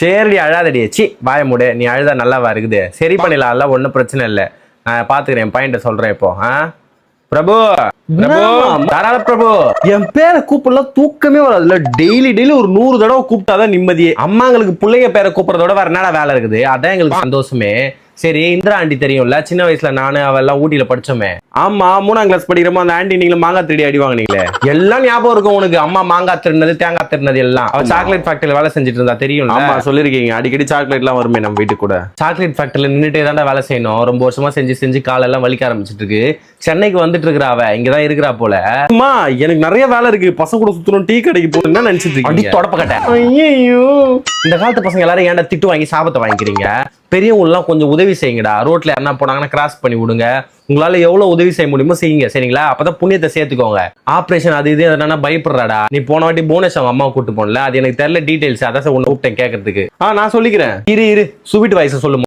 சரி அழாதடி சி வாய மூடு. நீ அழுதா நல்லாவா இருக்குது? சரி பண்ணிடலாம்ல, ஒன்றும் பிரச்சனை இல்லை. நான் பாத்துக்கிறேன், என் பையன்ட்ட சொல்றேன் இப்போ. பிரபு பிரபு தாராள பிரபு. என் பேரை கூப்பிடலாம் தூக்கமே வராதுல்ல. டெய்லி ஒரு 100 தடவை கூப்பிட்டாதான் நிம்மதியே. அம்மாங்களுக்கு பிள்ளைங்க பேரை கூப்பிடுறதோட வேற என்னடா வேலை இருக்குது? அதான் எங்களுக்கு சந்தோஷமே. சரி, இந்திரா ஆண்டி தெரியும்ல, சின்ன வயசுல நானு அவெல்லாம் ஊட்டியில படிச்சோமே. ஆமா, 3ஆம் கிளாஸ் படிக்கிறப்போ அந்த ஆண்டி நீங்களும் மாங்காய் திருடி அடி வாங்கினீங்களே. எல்லாம் ஞாபகம் இருக்கும் உனக்கு. அம்மா மாங்காய் திருடினது, தேங்காய் திருடினது எல்லாம். அவ சாக்லேட் ஃபேக்டரியில வேலை செஞ்சுட்டு இருந்தா தெரியும். ஆமா சொல்லிருக்கீங்க, அடிக்கடி சாக்லேட் எல்லாம் வருமே நம்ம வீட்டுக்கு கூட. சாக்லேட் ஃபேக்டரியில நின்றுட்டே தாண்டா வேலை செய்யணும். ரொம்ப வருஷமா செஞ்சு காலெல்லாம் வலிக்க ஆரம்பிச்சிட்டு இருக்கு. சென்னைக்கு வந்துட்டு இருக்கிறா, அவ இங்கதான் இருக்கிறா போல. அம்மா எனக்கு நிறைய வேலை இருக்கு, பசங்க கூட சுத்தணும், டீ கடைக்கு போகணும்னு நினைச்சிட்டு இருக்கீங்க. தொடப்ப கட்ட. ஐயோ, இந்த காலத்து பசங்க எல்லாரும் ஏன்டா திட்டு வாங்கி சாபத்தை வாங்கிக்கிறீங்க? பெரியவங்க எல்லாம் கொஞ்சம் உதவி செய்யுங்கடா. ரோட்ல யாரா போனாங்கன்னா கிராஸ் பண்ணி விடுங்க. உங்களால எவ்வளவு உதவி செய்ய முடியுமோ செய்யுங்க, சரிங்களா? அப்பதான் புண்ணியத்தை சேர்த்துக்கோங்க. ஆபரேஷன் அது இது என்னன்னா பயப்படுறாடா. நீ போன வாட்டி போனஸ் அவங்க அம்மா கூட்டு போனல, அது எனக்கு தெரியல டீடைல்ஸ். அதான் உன்னை கூப்பிட்டேன் கேட்கறதுக்கு. நான் சொல்லிக்கிறேன். இரு சுவீட் வயசு சொல்லு.